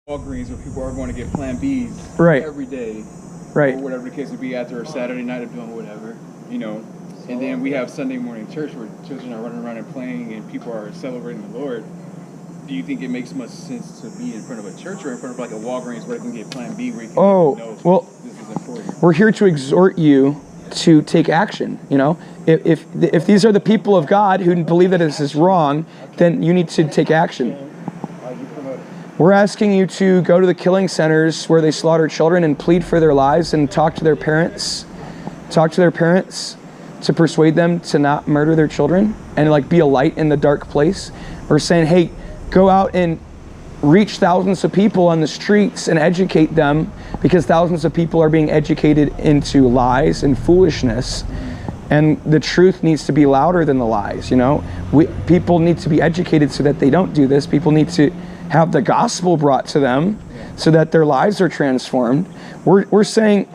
Walgreens where people are going to get Plan Bs every day, right, or whatever the case would be after a Saturday night of doing whatever, you know. And then we have Sunday morning church where children are running around and playing and people are celebrating the Lord. Do you think it makes much sense to be in front of a church or in front of like a Walgreens where they can get Plan B where you can know well, this is important? We're here to exhort you to take action. You know, if these are the people of God who believe that this is wrong, then you need to take action. We're asking you to go to the killing centers where they slaughter children and plead for their lives and talk to their parents. Talk to their parents to persuade them to not murder their children and like be a light in the dark place. We're saying, hey, go out and reach thousands of people on the streets and educate them, because thousands of people are being educated into lies and foolishness, and the truth needs to be louder than the lies. You know, people need to be educated so that they don't do this. People need to have the gospel brought to them so that their lives are transformed. We're saying,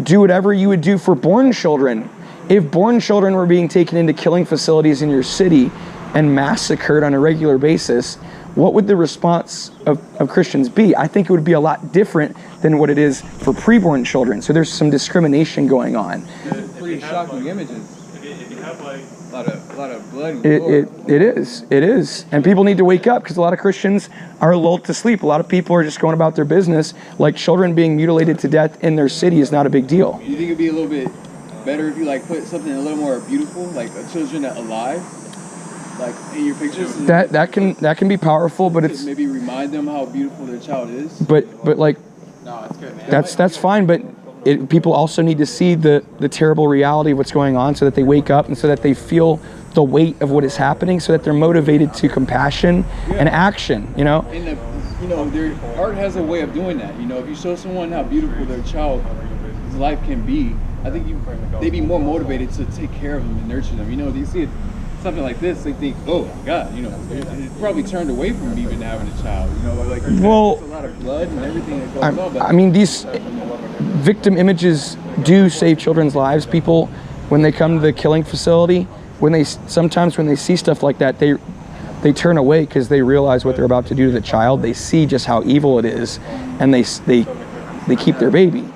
do whatever you would do for born children. If born children were being taken into killing facilities in your city and massacred on a regular basis, what would the response of Christians be? I think it would be a lot different than what it is for preborn children. So there's some discrimination going on. Pretty shocking images. A lot of blood. It is. And people need to wake up, because a lot of Christians are lulled to sleep. A lot of people are just going about their business like children being mutilated to death in their city is not a big deal. You think it'd be a little bit better if you like put something a little more beautiful, like children that alive, like in your pictures? That can be powerful, but it's maybe remind them how beautiful their child is. But like, no, it's good, man. That's fine, but people also need to see the terrible reality of what's going on, so that they wake up and so that they feel the weight of what is happening, so that they're motivated to compassion and action. You know. And their art has a way of doing that. You know, if you show someone how beautiful their child's life can be, I think they'd be more motivated to take care of them and nurture them. You know, you see something like this, they think, oh my God, you know, it probably turned away from even having a child. You know, like there's a lot of blood and everything that goes on. I mean, these victim images do save children's lives. People, when they come to the killing facility, sometimes when they see stuff like that, they turn away because they realize what they're about to do to the child. They see just how evil it is, and they keep their baby.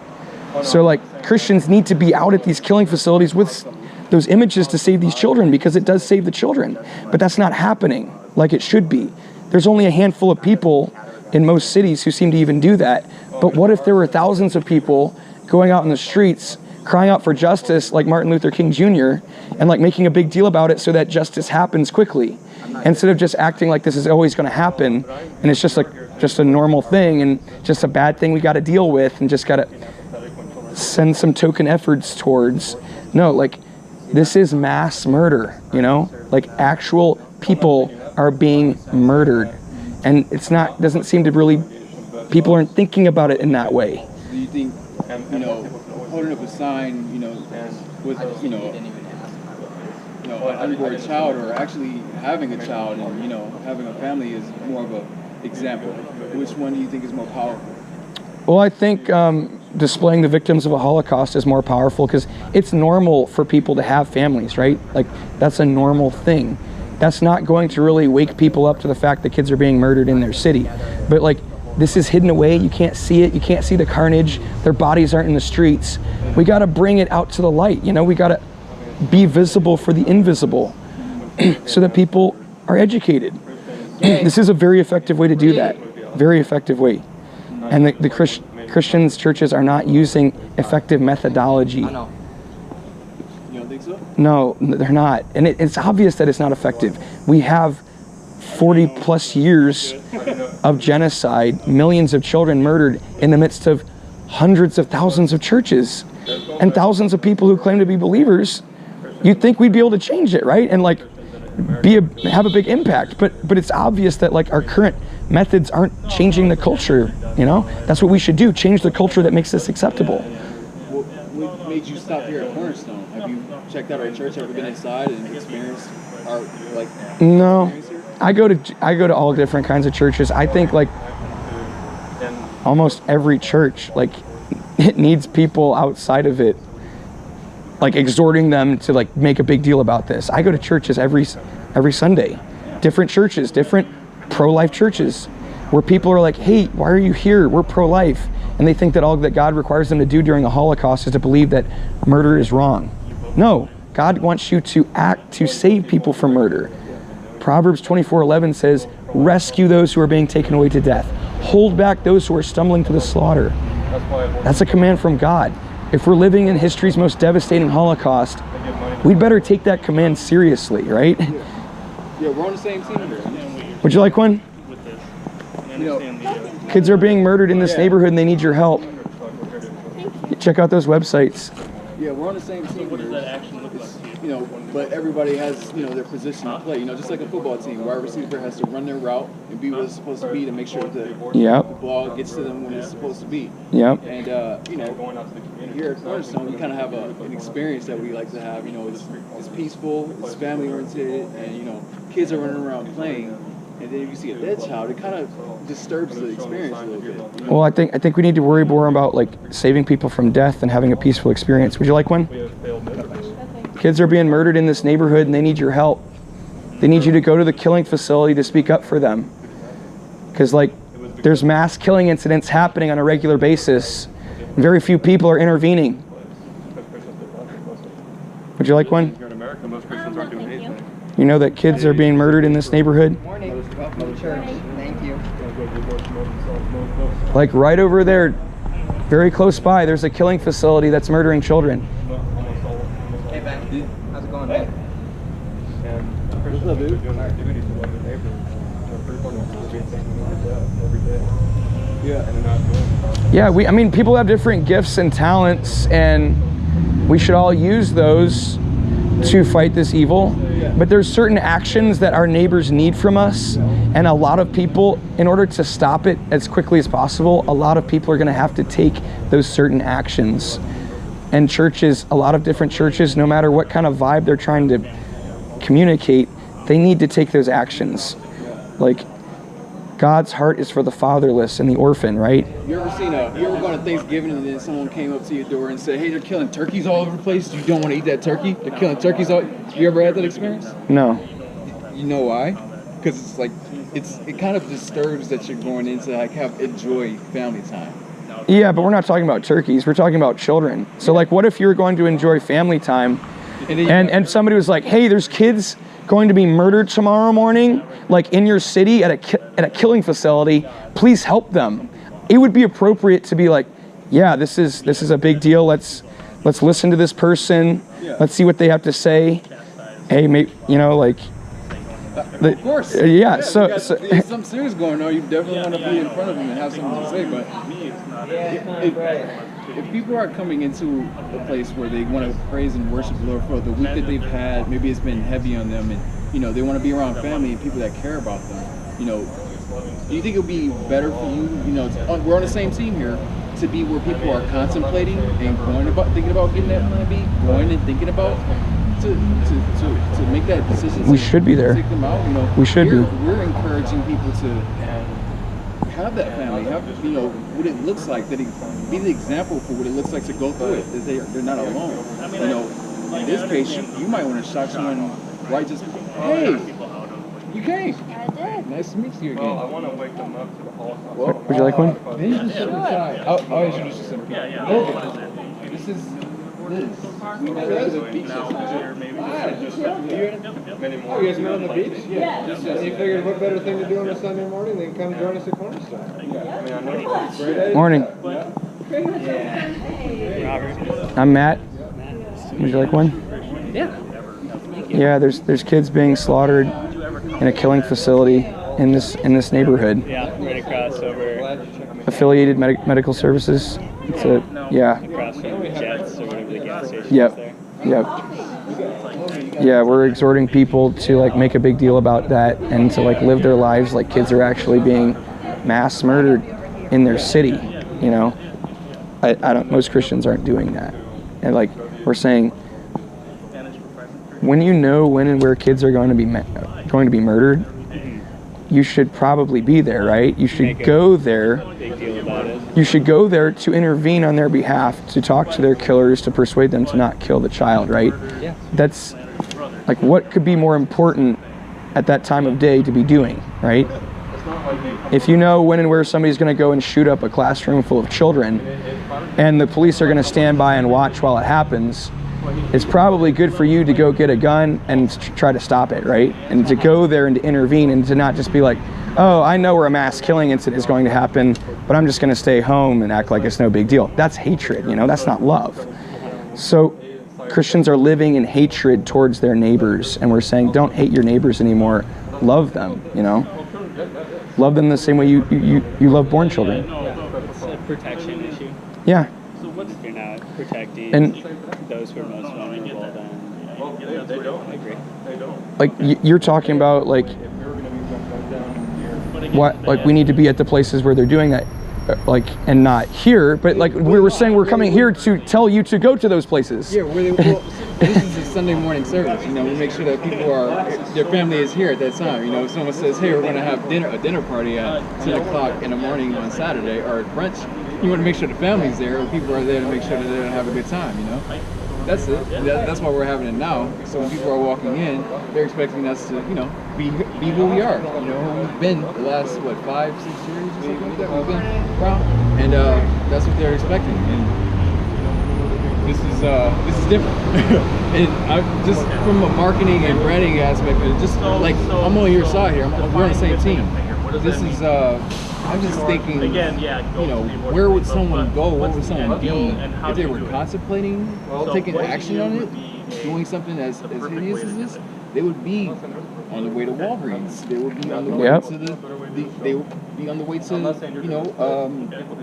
So like, Christians need to be out at these killing facilities with those images to save these children, because it does save the children. But that's not happening like it should be. There's only a handful of people in most cities who seem to even do that. But what if there were thousands of people going out in the streets crying out for justice, like Martin Luther King Jr., and like making a big deal about it so that justice happens quickly, instead of just acting like this is always going to happen and it's just a normal thing and just a bad thing we got to deal with and just got to send some token efforts towards. No, like, this is mass murder, you know? Like, actual people are being murdered, and doesn't seem to really, people aren't thinking about it in that way. Do you think, you know, holding up a sign, you know, with, you know, an unborn child, or actually having a child and, you know, having a family is more of a example? Which one do you think is more powerful? Well, I think displaying the victims of a Holocaust is more powerful, because it's normal for people to have families, right? Like, that's a normal thing. That's not going to really wake people up to the fact that kids are being murdered in their city. But like, this is hidden away. You can't see it. You can't see the carnage. Their bodies aren't in the streets. We got to bring it out to the light. You know, we got to be visible for the invisible so that people are educated. This is a very effective way to do that. Very effective way. And the Christians churches are not using effective methodology. You don't think so? No, they're not. And it's obvious that it's not effective. We have 40 plus years of genocide, millions of children murdered in the midst of hundreds of thousands of churches and thousands of people who claim to be believers. You'd think we'd be able to change it, right? And like have a big impact. But it's obvious that like our current methods aren't changing the culture, you know? That's what we should do, change the culture that makes this acceptable. What made you stop here at Cornerstone? Have you checked out our church, ever been inside and experienced our, like... No, I go to all different kinds of churches. I think like almost every church, like, it needs people outside of it, like exhorting them to like make a big deal about this. I go to churches every Sunday, different churches, different pro-life churches. where people are like, hey, why are you here? We're pro-life. And they think that all that God requires them to do during a Holocaust is to believe that murder is wrong. No, God wants you to act to save people from murder. Proverbs 24:11 says, rescue those who are being taken away to death. Hold back those who are stumbling to the slaughter. That's a command from God. If we're living in history's most devastating Holocaust, we'd better take that command seriously, right? Yeah, we're on the same team here. Would you like one? Kids are being murdered in this neighborhood and they need your help. Check out those websites. Yeah, we're on the same team. What does that action look like? You know, but everybody has, you know, their position to play. You know, just like a football team, wide receiver has to run their route and be what it's supposed to be to make sure that the ball gets to them when it's supposed to be. Yep. And you know, here at Cornerstone, we kind of have an experience that we like to have. You know, it's peaceful, it's family oriented, and you know, kids are running around playing. And then if you see a dead child, it kind of disturbs the experience a little bit. You know? Well, I think we need to worry more about like saving people from death and having a peaceful experience. Would you like one? Kids are being murdered in this neighborhood and they need your help. They need you to go to the killing facility to speak up for them. Because like there's mass killing incidents happening on a regular basis. And very few people are intervening. Would you like one? Here in America, most Christians aren't doing anything. You know that kids are being murdered in this neighborhood? Morning. Welcome to church. Thank you. Like right over there, very close by, there's a killing facility that's murdering children. Hey, Ben. How's it going, man? And Christians are doing their duty to love their neighbor. Every day. Yeah. And they're not doing it. Yeah, I mean, people have different gifts and talents, and we should all use those to fight this evil. But there's certain actions that our neighbors need from us, and a lot of people, in order to stop it as quickly as possible, a lot of people are going to have to take those certain actions. And churches, a lot of different churches, no matter what kind of vibe they're trying to communicate, they need to take those actions. Like, God's heart is for the fatherless and the orphan, right? You ever gone to Thanksgiving and then someone came up to your door and said, hey, they're killing turkeys all over the place. You don't want to eat that turkey? They're killing turkeys all... You ever had that experience? No. You know why? Because it's like, it kind of disturbs that you're going into like enjoy family time. Yeah, but we're not talking about turkeys. We're talking about children. So like, what if you're going to enjoy family time and somebody was like, hey, there's kids going to be murdered tomorrow morning, like in your city at a killing facility, please help them. It would be appropriate to be like, yeah, this is a big deal. Let's listen to this person. Let's see what they have to say. Hey, maybe, you know, like, of course. Yeah. So if something serious going on, you definitely want to be in front of them and have something to say. But if people are coming into a place where they want to praise and worship the Lord for the week that they've had, maybe it's been heavy on them, and you know they want to be around family and people that care about them. You know, do you think it would be better for you? You know, we're on the same team here, to be where people are contemplating and thinking about getting that plan B, going and thinking about to make that decision. We should be there. Take them out. You know, we should be. We're encouraging people to have that family, you know, what it looks like, that it be the example for what it looks like to go through it, that they're not alone. You know, in this case, you might want to shock someone right just, hey, you came. I did. Nice to meet you again. Well, I want to wake them up to the Holocaust. Would you like one? Then you just sit inside. I'll introduce you to some people. This is Liz. We met at the beach yesterday. Oh, you guys met on the beach? Yeah. And you figured what better thing to do on a Sunday morning than come join us at Cornerstone? I mean, I know it's a great idea. Morning. I'm Matt. Would you like one? Yeah. Yeah, there's kids being slaughtered in a killing facility in this neighborhood. Yeah, right across over. Affiliated medical services. It's Across from Jets or whatever the gas station is there. Yeah, we're exhorting people to like make a big deal about that and to like live their lives like kids are actually being mass murdered in their city. You know, most Christians aren't doing that, and like we're saying, when you know when and where kids are going to be murdered, you should probably be there, right? You should go there. Big deal about it. You should go there to intervene on their behalf, to talk to their killers, to persuade them to not kill the child, right? Yeah. That's like, what could be more important at that time of day to be doing, right? if you know when and where somebody's going to go and shoot up a classroom full of children, and the police are going to stand by and watch while it happens, it's probably good for you to go get a gun and try to stop it, right? And to go there and to intervene, and to not just be like, oh, I know where a mass killing incident is going to happen, but I'm just going to stay home and act like it's no big deal. That's hatred, you know, that's not love. So Christians are living in hatred towards their neighbors, and we're saying, don't hate your neighbors anymore, love them, you know? Love them the same way you love born children. It's a protection issue. Yeah. If you're not protecting those who are most vulnerable, then I agree. Like you're talking about, like what, like we need to be at the places where they're doing that, like, and not here. But like we were saying, we're coming here to tell you to go to those places. Yeah, well, this is a Sunday morning service. You know, we make sure that people their family is here at that time. You know, if someone says, hey, we're going to have a dinner party at 10 o'clock in the morning on Saturday, or brunch, you want to make sure the family's there, or people are there to make sure that they're going to have a good time, you know? That's it. That's why we're having it now. So when people are walking in, they're expecting us to, you know, be who we are. You know, who we've been the last, 5, 6 years or something like that. We've been around, and that's what they're expecting. And this is different. And I just from a marketing and branding aspect, just like I'm on your side here. We're on the same team. This is I'm just thinking, you know, where would someone go? What would someone be if they were contemplating taking action on it, doing something as hideous as this? They would be on the way to Walgreens. They would be on the way to they would be on the way to, you know,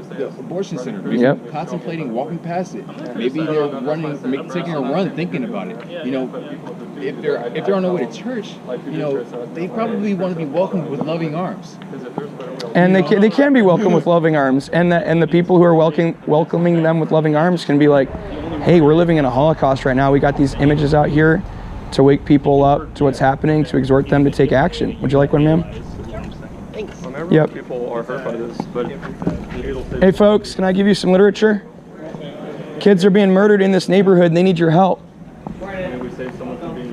the abortion center. Contemplating walking past it. Maybe they're running, taking a run, thinking about it. You know, if they're on their way to church, you know, they probably want to be welcomed with loving arms. And they can be welcomed with loving arms, and the people who are welcoming them with loving arms can be like, hey, we're living in a Holocaust right now. We got these images out here to wake people up to what's happening, to exhort them to take action. Would you like one, ma'am? Thanks. Yep. People are hurt by this, but hey, folks, can I give you some literature? Kids are being murdered in this neighborhood, and they need your help.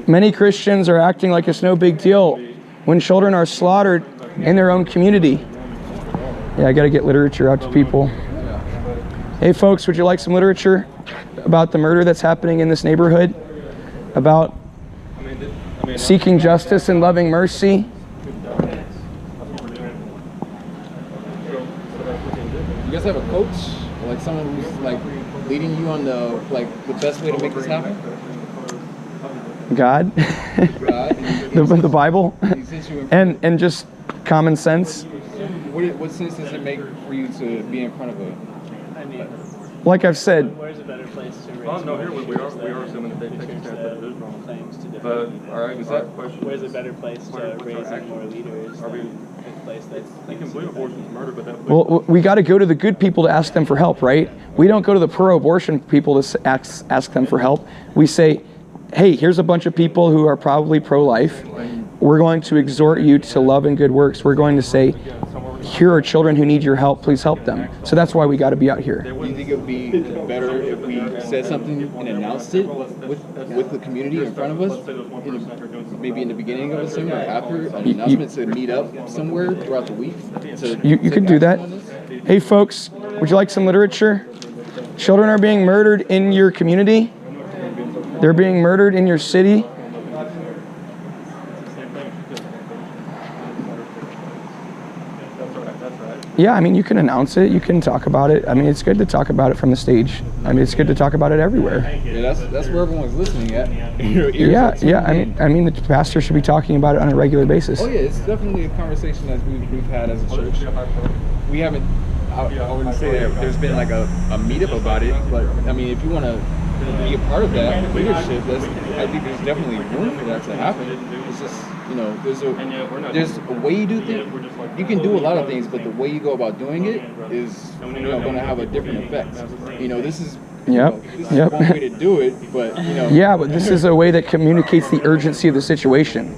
Many Christians are acting like it's no big deal when children are slaughtered in their own community. Yeah, I got to get literature out to people. Hey, folks, would you like some literature about the murder that's happening in this neighborhood? About seeking justice and loving mercy? You guys have a coach, or like someone who's like leading you on the best way to make this happen? God, the Bible, and just common sense. What sense does it make for you to be in front of a? Like I've said. Where's a better place to raise? oh no, here we are assuming that they take a stance that it is wrong. But all right, question. Where's a better place to raise more leaders? Are we? Place that's You can believe abortion is murder, but that. Well, we got to go to the good people to ask them for help, right? We don't go to the pro-abortion people to ask them for help. We say, hey, here's a bunch of people who are probably pro-life. We're going to exhort you to love and good works. We're going to say, here are children who need your help. Please help them. So that's why we got to be out here. Do you think it would be better if we said something and announced it with the community in front of us, maybe in the beginning of a sermon or after an announcement to meet up somewhere throughout the week? You could do that. Hey, folks, would you like some literature? Children are being murdered in your community. They're being murdered in your city. Yeah, I mean, you can announce it. You can talk about it. I mean, it's good to talk about it from the stage. I mean, it's good to talk about it everywhere. Yeah, that's where everyone's listening at. Yeah. I mean, the pastor should be talking about it on a regular basis. Oh yeah, it's definitely a conversation that we've had as a church. We haven't. I wouldn't say that there's been like a meetup about it, but I mean, if you want to be a part of that leadership, I think there's definitely room for that to happen. It's just, you know, there's a way you do things. You can do a lot of things, but the way you go about doing it is, you know, going to have a different effect. You know, this is one way to do it, but you know. Yeah, but this is a way that communicates the urgency of the situation.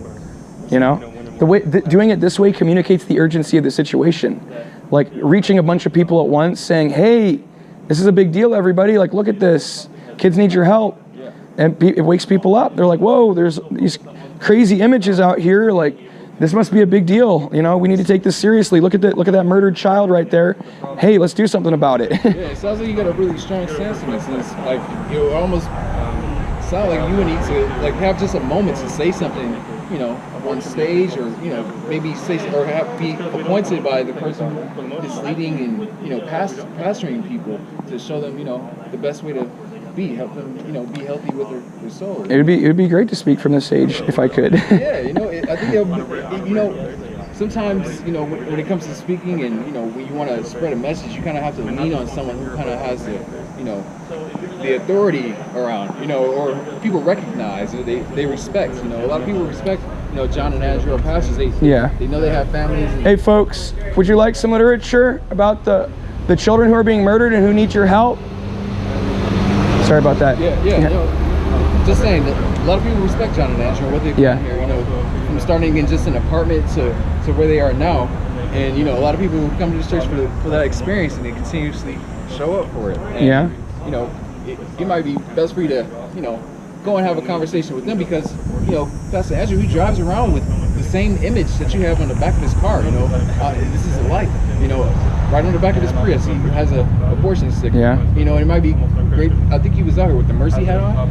You know, the way doing it this way communicates the urgency of the situation. Like reaching a bunch of people at once, saying, "Hey, this is a big deal, everybody! Like, look at this. Kids need your help." And it wakes people up. They're like, "Whoa, there's these crazy images out here. Like, this must be a big deal. You know, we need to take this seriously. Look at that murdered child right there. Hey, let's do something about it. Yeah, it sounds like you got a really strong stance in this. It's like, you know, almost sound like you need to like have just a moment to say something, you know, on stage, or you know, maybe say or be appointed by the person who's leading and you know, pastoring people to show them, you know, the best way to help them, you know, be healthy with their soul. It would be great to speak from the stage if I could. Yeah, you know, I think you know, sometimes, you know, when it comes to speaking and, you know, when you want to spread a message, you kind of have to lean on someone who kind of has the, you know, the authority around, you know, or people recognize, or they respect, you know. A lot of people respect, you know, John and Andrew are pastors. They know they have families. And hey, folks, would you like some literature about the children who are being murdered and who need your help? Sorry about that. Yeah. You know, just saying that a lot of people respect John and Andrew and what they've done here, you know, from starting in just an apartment to where they are now. And, you know, a lot of people come to the church for that experience, and they continuously show up for it. And, you know, it might be best for you to, you know, go and have a conversation with them, because, you know, Pastor Andrew, he drives around with the same image that you have on the back of his car, you know. This is a life, you know, right on the back of his Prius, he has a abortion sticker. Yeah. You know, and it might be great. I think he was out here with the Mercy hat on.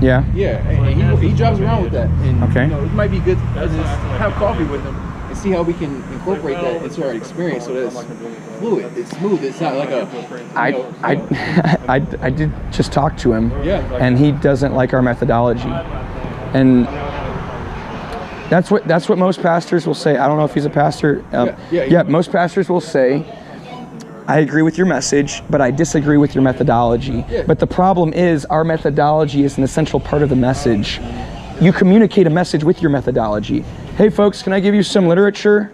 Yeah. Yeah, and he drives around with that. And, you know, it might be good to just have coffee with him and see how we can incorporate that into our experience so that it's fluid, it's smooth, it's not like a, I did just talk to him, and he doesn't like our methodology. And that's what most pastors will say. I don't know if he's a pastor. Most pastors will say, I agree with your message, but I disagree with your methodology. But the problem is, our methodology is an essential part of the message. You communicate a message with your methodology. Hey folks, can I give you some literature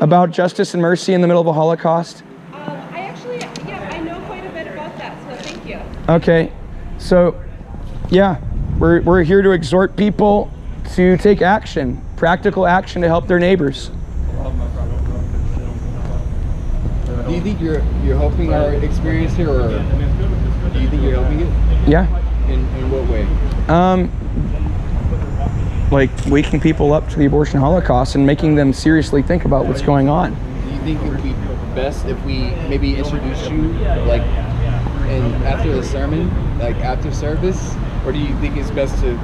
about justice and mercy in the middle of a Holocaust? I know quite a bit about that, so thank you. Okay, so we're here to exhort people to take action, practical action to help their neighbors. Do you think you're helping our experience here, or do you think you're helping it? Yeah. In what way? Like waking people up to the abortion Holocaust and making them seriously think about what's going on. Do you think it would be best if we maybe introduce you, like, after the sermon, like after service, or do you think it's best to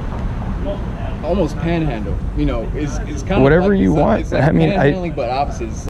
almost panhandle? You know, it's kind of whatever like, you want. It's like I mean, panhandling, but opposites.